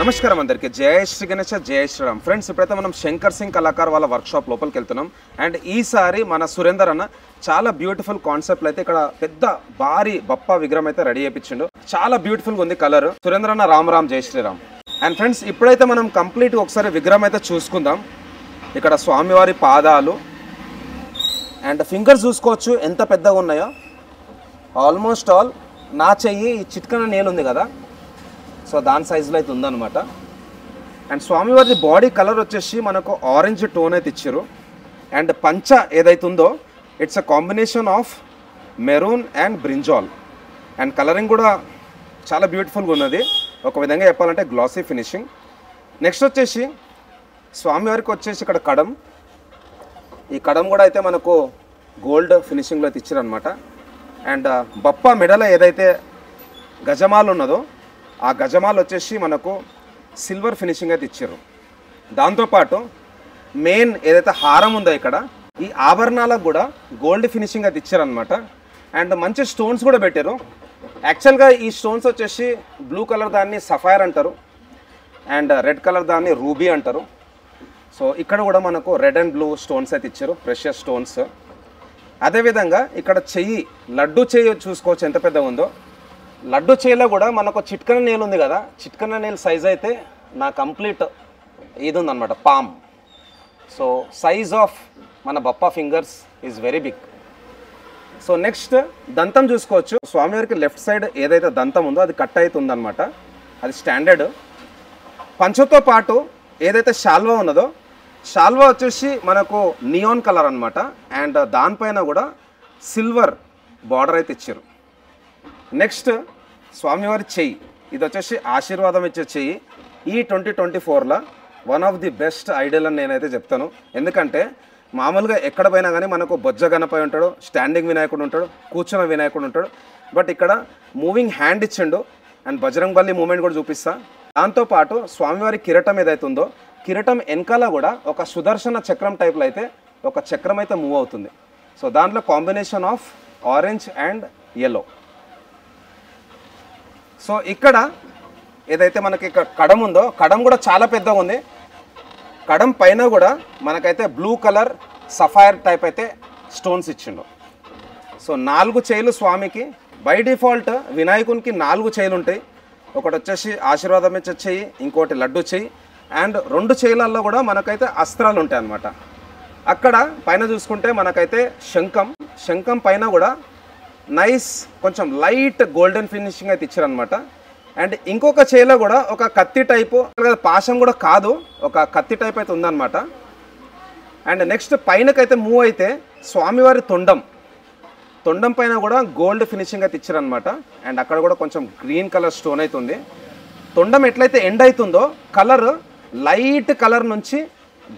నమస్కారం అందరికీ జై శ్రీ గణేశ జై శ్రీరామ్ ఫ్రెండ్స్. ఇప్పుడైతే మనం శంకర్ సింగ్ కళాకార్ వాళ్ళ వర్క్షాప్ లోపలికి వెళ్తున్నాం. అండ్ ఈసారి మన సురేందర్ అన్న చాలా బ్యూటిఫుల్ కాన్సెప్ట్ అయితే ఇక్కడ పెద్ద భారీ బప్పా విగ్రహం అయితే రెడీ చేయించిండు. చాలా బ్యూటిఫుల్గా ఉంది కలర్. సురేందర్ అన్న రామ్ రామ్ జై శ్రీరామ్. అండ్ ఫ్రెండ్స్ ఇప్పుడైతే మనం కంప్లీట్ ఒకసారి విగ్రహం అయితే చూసుకుందాం. ఇక్కడ స్వామివారి పాదాలు అండ్ ఫింగర్స్ చూసుకోవచ్చు ఎంత పెద్దగా ఉన్నాయో. ఆల్మోస్ట్ ఆల్ నా చెయ్యి ఈ చిట్కన నేలు ఉంది కదా, సో దాని సైజులో అయితే ఉందన్నమాట. అండ్ స్వామివారి బాడీ కలర్ వచ్చేసి మనకు ఆరెంజ్ టోన్ అయితే ఇచ్చారు. అండ్ పంచ ఏదైతే ఉందో it's a combination of maroon and brinjal. And colouring కూడా చాలా బ్యూటిఫుల్గా ఉన్నది. ఒక విధంగా చెప్పాలంటే గ్లాసీ ఫినిషింగ్. నెక్స్ట్ వచ్చేసి స్వామివారికి వచ్చేసి ఇక్కడ కడం. ఈ కడం కూడా అయితే మనకు గోల్డ్ ఫినిషింగ్లో అయితే ఇచ్చారనమాట. అండ్ బప్ప మెడలో ఏదైతే గజమాలు ఉన్నదో ఆ గజమాలు వచ్చేసి మనకు సిల్వర్ ఫినిషింగ్ అయితే ఇచ్చారు. దాంతోపాటు మెయిన్ ఏదైతే హారం ఉందో ఇక్కడ ఈ ఆభరణాలకు కూడా గోల్డ్ ఫినిషింగ్ అయితే ఇచ్చారనమాట. అండ్ మంచి స్టోన్స్ కూడా పెట్టారు. యాక్చువల్గా ఈ స్టోన్స్ వచ్చేసి బ్లూ కలర్ దాన్ని సఫైర్ అంటారు అండ్ రెడ్ కలర్ దాన్ని రూబీ అంటారు. సో ఇక్కడ కూడా మనకు రెడ్ అండ్ బ్లూ స్టోన్స్ అయితే ఇచ్చారు, ప్రెషియస్ స్టోన్స్. అదేవిధంగా ఇక్కడ చెయ్యి లడ్డు చెయ్యి చూసుకోవచ్చు ఎంత పెద్దగా ఉందో. లడ్డు చేయిలో కూడా మనకు చిట్కన నేలు ఉంది కదా, చిట్కన నేలు సైజ్ అయితే నా కంప్లీట్ ఇది ఉందన్నమాట, పామ్. సో సైజ్ ఆఫ్ మన Bappa fingers is very big. So next దంతం చూసుకోవచ్చు. స్వామివారికి లెఫ్ట్ సైడ్ ఏదైతే దంతం ఉందో అది కట్ అవుతుందన్నమాట, అది స్టాండర్డ్. పంచతో పాటు ఏదైతే శాల్వా ఉన్నదో శాల్వా వచ్చేసి మనకు నియాన్ కలర్ అనమాట. అండ్ దానిపైన కూడా సిల్వర్ బార్డర్ అయితే ఇచ్చారు. నెక్స్ట్ స్వామివారి చెయ్యి, ఇది వచ్చేసి ఆశీర్వాదం ఇచ్చే చెయ్యి. ఈ 2024లో one of the best ideal అని నేనైతే చెప్తాను. ఎందుకంటే మామూలుగా ఎక్కడ పోయినా కానీ మనకు బొజ్జ గణపతి ఉంటాడు, స్టాండింగ్ వినాయకుడు ఉంటాడు, కూర్చున్న వినాయకుడు ఉంటాడు. బట్ ఇక్కడ మూవింగ్ హ్యాండ్ ఇచ్చిండు. అండ్ బజరంగ్ బలి మూమెంట్ కూడా చూపిస్తా. దాంతోపాటు స్వామివారి కిరీటం ఏదైతే ఉందో కిరీటం వెనకాల కూడా ఒక సుదర్శన చక్రం టైప్లో అయితే ఒక చక్రం అయితే మూవ్ అవుతుంది. సో దాంట్లో combination of orange and yellow. So ఇక్కడ ఏదైతే మనకి ఇక్కడ కడం ఉందో కడం కూడా చాలా పెద్దగా ఉంది. కడం పైన కూడా మనకైతే బ్లూ కలర్ సఫైర్ టైప్ అయితే స్టోన్స్ ఇచ్చిండు. సో 4 చేయిలు స్వామికి. బై డిఫాల్ట్ వినాయకునికి 4 చేయిలు ఉంటాయి. ఒకటి వచ్చేసి ఆశీర్వాదం ఇచ్చే చెయ్యి, ఇంకోటి లడ్డు చెయ్యి, అండ్ 2 చేయిలలో కూడా మనకైతే అస్త్రాలు ఉంటాయి అన్నమాట. అక్కడ పైన చూసుకుంటే మనకైతే శంఖం పైన కూడా నైస్ కొంచెం లైట్ గోల్డెన్ ఫినిషింగ్ అయితే ఇచ్చారనమాట. అండ్ ఇంకొక చేయిలో కూడా ఒక కత్తి టైపు, పాశం కూడా కాదు, ఒక కత్తి టైప్ అయితే ఉందన్నమాట. అండ్ నెక్స్ట్ పైనకైతే మూవ్ అయితే స్వామివారి తొండం పైన కూడా గోల్డ్ ఫినిషింగ్ అయితే ఇచ్చారనమాట. అండ్ అక్కడ కూడా కొంచెం గ్రీన్ కలర్ స్టోన్ అవుతుంది. తొండం ఎట్లయితే ఎండ్ అవుతుందో కలర్ లైట్ కలర్ నుంచి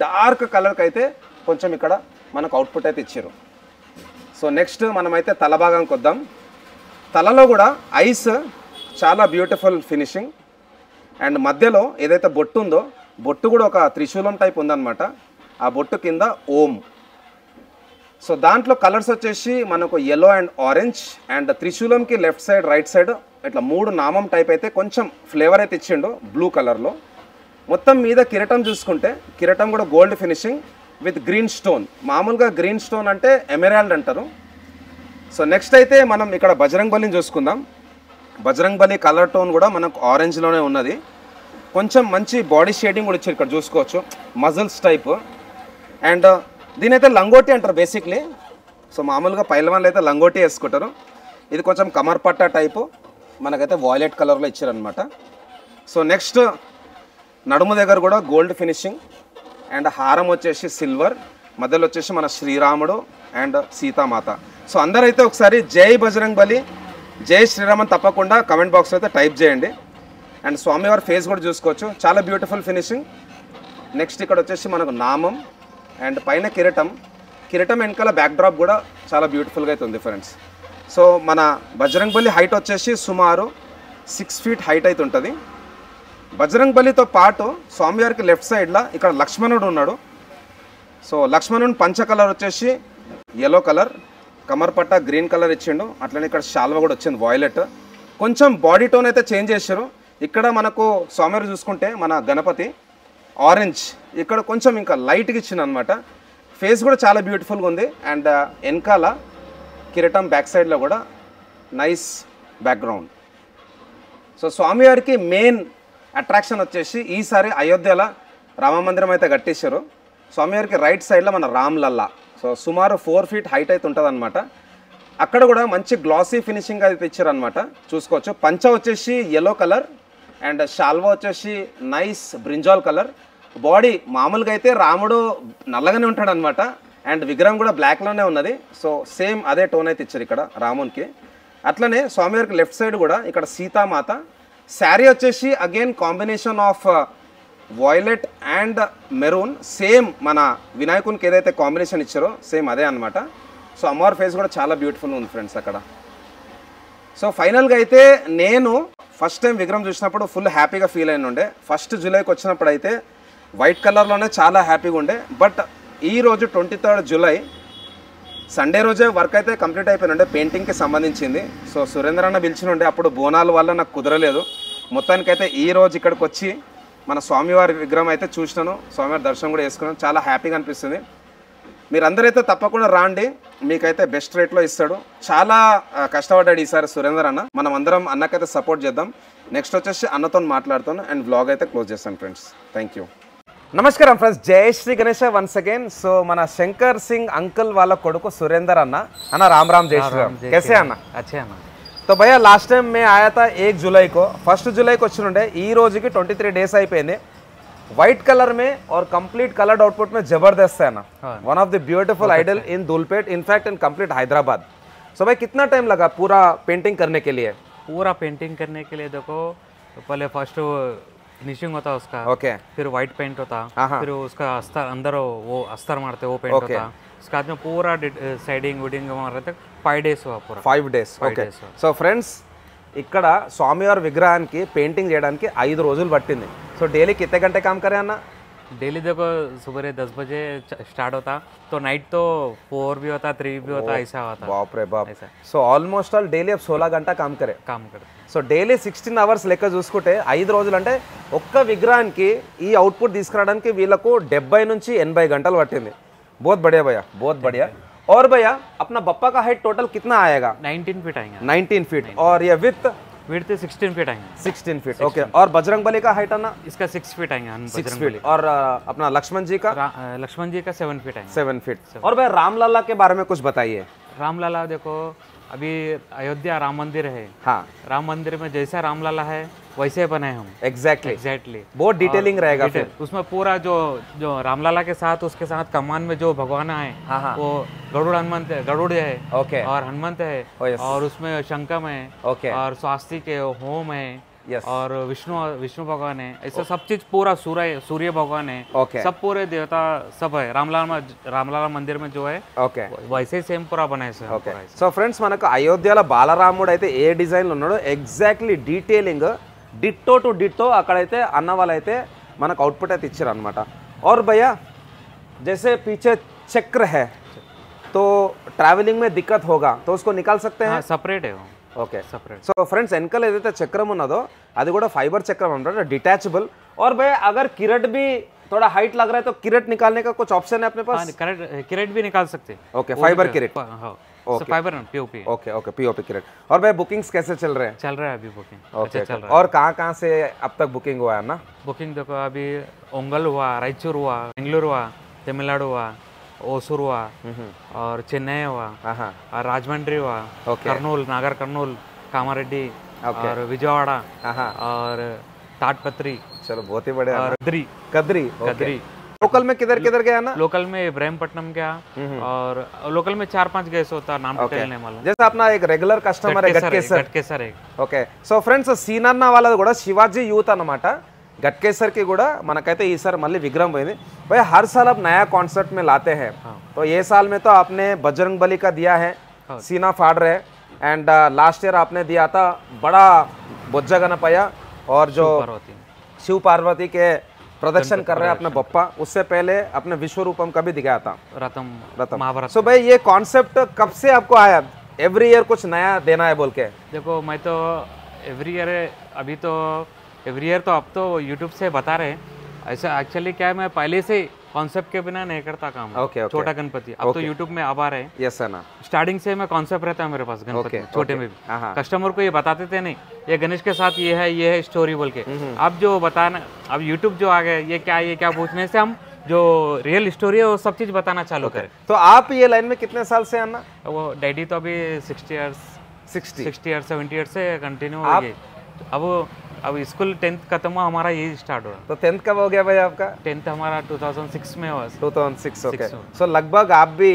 డార్క్ కలర్కి అయితే కొంచెం ఇక్కడ మనకు అవుట్పుట్ అయితే ఇచ్చారు. సో నెక్స్ట్ మనమైతే తల భాగానికి వద్దాం. తలలో కూడా ఐస్ చాలా బ్యూటిఫుల్ ఫినిషింగ్. అండ్ మధ్యలో ఏదైతే బొట్టు ఉందో బొట్టు కూడా ఒక త్రిశూలం టైప్ ఉందన్నమాట. ఆ బొట్టు కింద ఓం. సో దాంట్లో కలర్స్ వచ్చేసి మనకు ఎల్లో అండ్ ఆరెంజ్. అండ్ త్రిశూలంకి లెఫ్ట్ సైడ్ రైట్ సైడ్ ఇట్లా 3 నామం టైప్ అయితే కొంచెం ఫ్లేవర్ అయితే ఇచ్చిండు బ్లూ కలర్లో. మొత్తం మీద కిరీటం చూసుకుంటే కిరీటం కూడా gold finishing with green stone. మామూలుగా గ్రీన్ స్టోన్ అంటే ఎమెరాల్డ్ అంటారు. సో నెక్స్ట్ అయితే మనం ఇక్కడ బజరంగ్ బలిని చూసుకుందాం. బజరంగ్ బలి కలర్ టోన్ కూడా మనకు ఆరెంజ్లోనే ఉన్నది. కొంచెం మంచి బాడీ షేడింగ్ కూడా ఇచ్చారు ఇక్కడ చూసుకోవచ్చు, మజిల్స్ టైప్. అండ్ దీని అయితే లంగోటి అంటారు బేసిక్లీ. సో మామూలుగా పైలవాన్లు అయితే లంగోటి వేసుకుంటారు. ఇది కొంచెం కమర్ పట్టా టైపు మనకైతే వాయిలెట్ కలర్లో ఇచ్చారనమాట. సో నెక్స్ట్ నడుము దగ్గర కూడా గోల్డ్ ఫినిషింగ్. అండ్ హారం వచ్చేసి సిల్వర్, మధ్యలో వచ్చేసి మన శ్రీరాముడు అండ్ సీతామాత. సో అందరైతే ఒకసారి జై బజరంగ్ బలి జై శ్రీరామ్ అని తప్పకుండా కమెంట్ బాక్స్లో అయితే టైప్ చేయండి. అండ్ స్వామివారి ఫేస్ కూడా చూసుకోవచ్చు, చాలా బ్యూటిఫుల్ ఫినిషింగ్. నెక్స్ట్ ఇక్కడ వచ్చేసి మనకు నామం అండ్ పైన కిరీటం వెనకాల బ్యాక్ డ్రాప్ కూడా చాలా బ్యూటిఫుల్గా అయితే ఉంది ఫ్రెండ్స్. సో మన బజరంగ్ బలి హైట్ వచ్చేసి సుమారు 6 ఫీట్ హైట్ అయితే ఉంటుంది. బజరంగ్ బలితో పాటు స్వామివారికి లెఫ్ట్ సైడ్లో ఇక్కడ లక్ష్మణుడు ఉన్నాడు. సో లక్ష్మణుని పంచ కలర్ వచ్చేసి ఎల్లో కలర్, కమర్ పట్ట గ్రీన్ కలర్ ఇచ్చిండు. అట్లనే ఇక్కడ శాల్వా కూడా వచ్చింది వాయిలెట్. కొంచెం బాడీ టోన్ అయితే చేంజ్ చేశారు. ఇక్కడ మనకు స్వామివారు చూసుకుంటే మన గణపతి ఆరెంజ్ ఇక్కడ కొంచెం ఇంకా లైట్గా ఇచ్చింది అనమాట. ఫేస్ కూడా చాలా బ్యూటిఫుల్గా ఉంది. అండ్ వెనకాల కిరీటం బ్యాక్ సైడ్లో కూడా నైస్ బ్యాక్గ్రౌండ్. సో స్వామివారికి మెయిన్ అట్రాక్షన్ వచ్చేసి ఈసారి అయోధ్యలో రామ మందిరం అయితే కట్టేశారు. స్వామివారికి రైట్ సైడ్లో మన రామ్లల్లా, సో సుమారు 4 feet హైట్ అయితే ఉంటుంది అనమాట. అక్కడ కూడా మంచి గ్లాసీ ఫినిషింగ్ అయితే ఇచ్చారనమాట, చూసుకోవచ్చు. పంచ వచ్చేసి ఎల్లో కలర్ అండ్ షాల్వా వచ్చేసి నైస్ బ్రింజాల్ కలర్. బాడీ మామూలుగా అయితే రాముడు నల్లగానే ఉంటాడు అనమాట, అండ్ విగ్రహం కూడా బ్లాక్లోనే ఉన్నది. సో సేమ్ అదే టోన్ అయితే ఇచ్చారు ఇక్కడ రామునికి. అట్లనే స్వామివారికి లెఫ్ట్ సైడ్ కూడా ఇక్కడ సీతామాత. శారీ వచ్చేసి again combination of violet and maroon, same మన వినాయకునికి ఏదైతే కాంబినేషన్ ఇచ్చారో సేమ్ అదే అనమాట. సో అమ్మవారి ఫేస్ కూడా చాలా బ్యూటిఫుల్ ఉంది ఫ్రెండ్స్ అక్కడ. సో ఫైనల్గా అయితే నేను ఫస్ట్ టైం విగ్రహం చూసినప్పుడు ఫుల్ హ్యాపీగా ఫీల్ అయిన ఉండే. 1 జూలైకి వచ్చినప్పుడు అయితే వైట్ కలర్లోనే చాలా హ్యాపీగా ఉండే. బట్ ఈరోజు 23 జూలై సండే రోజే వర్క్ అయితే కంప్లీట్ అయిపోయినండే పెయింటింగ్కి సంబంధించింది. సో సురేంద్ర అన్న పిలిచినుండే, అప్పుడు బోనాల వల్ల నాకు కుదరలేదు. మొత్తానికైతే ఈరోజు ఇక్కడికి వచ్చి మన స్వామివారి విగ్రహం అయితే చూసినాను, స్వామివారి దర్శనం కూడా చేసుకున్నాను. చాలా హ్యాపీగా అనిపిస్తుంది. మీరందరైతే తప్పకుండా రాండి, మీకైతే బెస్ట్ రేట్లో ఇస్తాడు. చాలా కష్టపడ్డాడు ఈసారి సురేందర్ అన్న. మనం అందరం అన్నకైతే సపోర్ట్ చేద్దాం. నెక్స్ట్ వచ్చేసి అన్నతో మాట్లాడుతాను అండ్ వ్లాగ్ అయితే క్లోజ్ చేస్తాను ఫ్రెండ్స్. Thank you. నమస్కారం ఫ్రెండ్స్, జై Shri Ganesha once again. So మన శంకర్ సింగ్ అంకుల్ వాళ్ళ కొడుకు సురేందర్ అన్న. అన్న రామ్ राम जय श्री राम, कैसे అన్న? अच्छे అన్న. तो भैया लास्ट टाइम मैं आया था 1 जुलाई को, 1 जुलाई को వచ్చినుండే. ఈ రోజుకి 23 డేస్ అయిపోయింది. వైట్ కలర్ में और कंप्लीट कलर्ड आउटपुट में जबरदस्त है ना. One of the beautiful idol in Dhoolpet, in fact in complete Hyderabad. So भाई कितना टाइम लगा पूरा पेंटिंग करने के लिए? पूरा पेंटिंग करने के लिए देखो, पहले फर्स्ट फिनिशिंग होता उसका, ओके, फिर व्हाइट पेंट होता, फिर उसका अस्तर अंदर वो अस्तर मारते वो पेंट होता. उसके बाद में पूरा साइडिंग वुडिंग मारते 5 days हुआ पूरा. 5 days. ఓకే. సో ఫ్రెండ్స్ ఇక్కడ స్వామివారి విగ్రహానికి పెయింటింగ్ చేయడానికి 5 రోజులు పట్టింది. సో డైలీ कितने घंटे काम करे అన్న? डेली देखो सुबह 10 बजे स्टार्ट होता तो नाइट तो 4 भी होता, 3 भी होता, ऐसा होता. बाप रे बाप. సో ఆల్మోస్ట్ ఆల్ డైలీ 16 గంట काम करे. సో డైలీ 16 అవర్స్ లెక్క చూసుకుంటే 5 రోజులు అంటే ఒక్క విగ్రహానికి ఈ అవుట్పుట్ తీసుకురావడానికి వీళ్ళకు 70 నుంచి 80 గంటలు పట్టింది. बहुत बढ़िया भैया, बहुत बढ़िया. और भैया अपना बप्पा का हाइट टोटल कितना आएगा? 19 फीट आएंगे. 19 फीट. और ये विड्थ 16 फीट आएंगे. 16 फीट. ओके. और बजरंग बली का हाइट आना? इसका 6 फीट आएंगे. 6 फीट. और अपना लक्ष्मण जी का? लक्ष्मण जी का 7 फीट आएंगे. 7 फीट. और भैया रामलला के बारे में कुछ बताइए. रामलला देखो, अभी अयोध्या राम मंदिर है. हाँ, राम मंदिर में जैसा रामलला है वैसे बनाए हम. एग्जैक्टली. बहुत डिटेलिंग रहेगा फिर उसमें. पूरा जो रामलला के साथ उसके साथ कमान में जो भगवान है, वो गरुड़ हनुमंत, गरुड़ है. ओके. और हनुमंत है. और उसमें शंखम है. ओके. और स्वास्तिक है, होम है. Yes. और विष्णु भगवान है. ऐसा सब चीज पूरा सूर्य भगवान है. okay. सब पूरे देवता सब है रामलला मंदिर में जो है. ఓకే. वैसे सेम पूरा बनाए सर. ఓకే. సో ఫ్రెండ్స్ మనకు అయోధ్యలో బాలరాముడు అయితే ఏ డిజైన్లో ఉన్నాడో exactly detailing ditto to ditto అక్కడైతే అన్న వాళ్ళైతే మనకు అవుట్పుట్ అయితే ఇచ్చారు అనమాట. और भैया जैसे पीछे चक्र है तो ट्रैवलिंग में दिक्कत होगा तो उसको निकाल सकते हैं? सेपरेट है. Okay, separate. సో ఫ్రెండ్స్ వెనకాల ఏదైతే చక్రం ఉన్నదో అది కూడా ఫైబర్ చక్రం అనమాట, डिटैचेबल. और भैया अगर किरट भी थोड़ा हाइट लग रहा है तो किरट निकालने का कुछ ऑप्शन है अपने पास? किरट भी निकाल सकते हैं. Okay, fibre Kirat. Fibre POP. Okay okay, POP Kirat. और भैया बुकिंग्स कैसे चल रहे हैं? चल रहा है अभी बुकिंग. ओके, चल रहा है. और कहाँ से अब तक बुकिंग हुआ है ना? बुकिंग देखो अभी ओंगल हुआ, रायचूर हुआ, बेंगलुरु हुआ, तमिलनाडु हुआ, ओसूर हुआ, और चेन्नई हुआ, और राजमंड्री हुआ, कर्नूल, नागर कर्नूल, कामारेड्डी, और विजयवाड़ा, और ताटपत्री. चलो बहुत ही बढ़िया. और कदरी. लोकल में किधर गया ना? लोकल में इब्राहिमपट्टनम गया, और लोकल में 4-5 गए होता, नाम नहीं मालूम. जैसे अपना एक रेगुलर कस्टमर है गटकेसर. ఓకే. సో ఫ్రెండ్స్ సీనన్న వాళ్ళది కూడా శివాజీ యూత్ అన్నమాట. गटकेसर की गुड़ा मनकते सर मल्ली विग्रह పోయింది. भाई हर साल अब नया कॉन्सेप्ट में लाते हैं. तो ये साल में तो आपने बजरंग बली का दिया है, सीना फाड़ रहे, एंड लास्ट ईयर आपने दिया था बड़ा बोज्जा गणपया, और जो शिव पार्वती के प्रदर्शन कर रहे हैं अपने बप्पा, उससे पहले अपने विश्व रूपम का भी दिखाया था, रतम. सो भाई ये कॉन्सेप्ट कब से आपको आया, एवरी ईयर कुछ नया देना है बोल के? देखो मैं तो एवरी ईयर अभी तो एवरी ईयर तो अब तो यूट्यूब से बता रहे हैं। ऐसा एक्चुअली क्या है, मैं पहले से कॉन्सेप्ट के बिना नहीं करता काम। ओके ओके छोटा गणपति अब तो यूट्यूब में अब आ रहे हैं। यस है ना। स्टार्टिंग से मैं कॉन्सेप्ट रहता है मेरे पास गणपति में, छोटे में भी। कस्टमर को ये बताते थे नहीं, ये गणेश के साथ ये है स्टोरी बोल के। अब जो बताना, अब यूट्यूब जो आ गया, ये क्या पूछने से हम जो रियल स्टोरी है वो सब चीज बताना चालू करें। तो आप ये लाइन में कितने साल से आना? वो डैडी तो अभी 60 इयर्स 70 ईयर्स से कंटिन्यू हो गए। अब स्कूल 10th खत्म हुआ, हमारा यही स्टार्ट हुआ। तो 10th कब हो गया भाई आपका? 10th हमारा 2006 में हुआ। 2006 ఓకే. సో లగ్భగ్ आप भी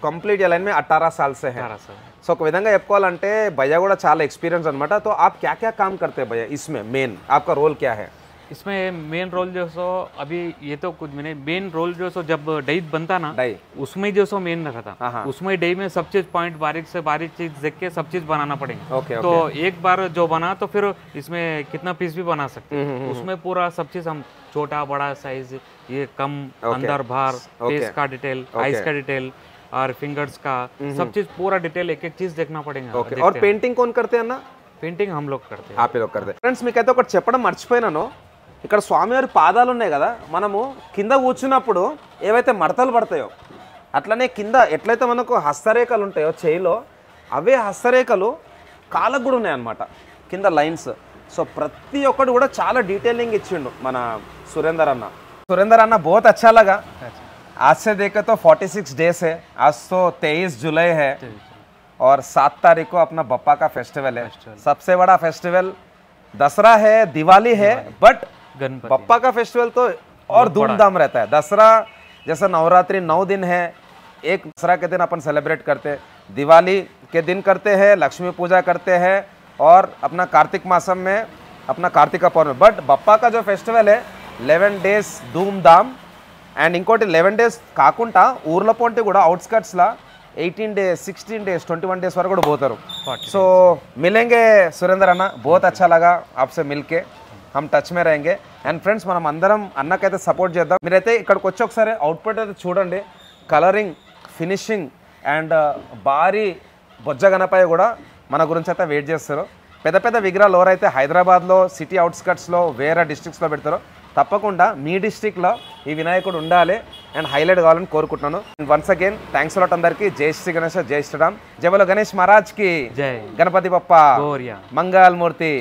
కంప్లీట్ ये लाइन में 18 साल से हैं. 18 साल। సో ఒక విధంగా చెప్పుకోవాలంటే భయ్యా కూడా చాలా ఎక్స్పీరియన్స్ అన్నమాట. तो आप क्या क्या काम करते हैं भैया इसमें? मेन आपका रोल क्या है इसमें? मेन रोल जो सो अभी ये तो कुछ मैंने मेन रोल जो सो जब डई बनता ना, डाई उसमें जो सो मेन रखा था। उसमें डई में सब चीज पॉइंट बारीक से बारीक चीज देख के सब चीज बनाना पड़ेगा। ओके तो एक बार जो बना तो फिर इसमें कितना पीस भी बना सकते हैं। उसमें पूरा सब चीज हम छोटा बड़ा साइज, ये कम अंदर बाहर, फेस का डिटेल, आइज का डिटेल और फिंगर्स का सब चीज पूरा डिटेल एक एक चीज देखना पड़ेगा। और पेंटिंग कौन करते हैं ना? पेंटिंग हम लोग करते हैं। आप लोग करते हैं. ఫ్రెండ్స్ మీకైతే ఒకటి చెప్పడం మర్చిపోయినాను. ఇక్కడ స్వామివారి పాదాలు ఉన్నాయి కదా, మనము కింద కూర్చున్నప్పుడు ఏవైతే మడతలు పడతాయో అట్లనే కింద ఎట్లయితే మనకు హస్తరేఖలు ఉంటాయో చేయిలో, అవే హస్తరేఖలు కాళ్ళకు కూడా ఉన్నాయన్నమాట కింద లైన్స్. సో ప్రతి ఒక్కటి కూడా చాలా డీటెయిలింగ్ ఇచ్చిండు మన సురేందర్ అన్న. సురేందర్ అన్న बहुत अच्छा लगा. आज से देखे तो 46 डेज है. आज तो 23 जुलाई है और 7 तारीख को अपना बप्पा का फेस्टिवल है. सबसे बड़ा फेस्टिवल दसरा है, दिवाली है, बट बप्पा का फेस्टिवल तो और धूमधाम रहता है. दसरा जैसा नवरात्रि 9 दिन है, एक दसरा के दिन अपन सेलिब्रेट करते हैं, दिवाली के दिन करते हैं, लक्ष्मी पूजा करते हैं और अपना कार्तिक मासम में अपना कार्तिका पौर्णमी. बट बप्पा का जो फेस्टिवल है 11 डेज धूमधाम. అండ్ ఇంకోటి 11 డేస్ కాకుండా ఊర్ల పొంటి కూడా అవుట్స్కట్స్లో 18 डेज 16 डेज 21 डेज వరకు కూడా పోతారు. సో మిలేంగే సురేందర్ అన్న, बहुत अच्छा लगा आपसे मिलके, हम टच में रहेंगे. అండ్ ఫ్రెండ్స్ మనం అందరం అన్నకైతే సపోర్ట్ చేద్దాం. మీరైతే ఇక్కడికి వచ్చి ఒకసారి అవుట్పుట్ అయితే చూడండి. కలరింగ్, ఫినిషింగ్ అండ్ భారీ బొజ్జ గణపయ్య కూడా మన గురించి అయితే వెయిట్ చేస్తారు. పెద్ద పెద్ద విగ్రహాలు ఎవరైతే హైదరాబాద్లో సిటీ అవుట్స్కట్స్లో వేరే డిస్ట్రిక్ట్స్లో పెడతారో తప్పకుండా మీ డిస్ట్రిక్ట్లో ఈ వినాయకుడు ఉండాలి అండ్ హైలైట్ కావాలని కోరుకుంటున్నాను. వన్స్ అగైన్ థ్యాంక్స్ అలాట్ అందరికీ. జై శ్రీ గణేష్, జై శ్రీరామ్, జై బోలో గణేష్ మహారాజ్ కి, జై గణపతి బప్ప గోరియా, మంగళమూర్తి.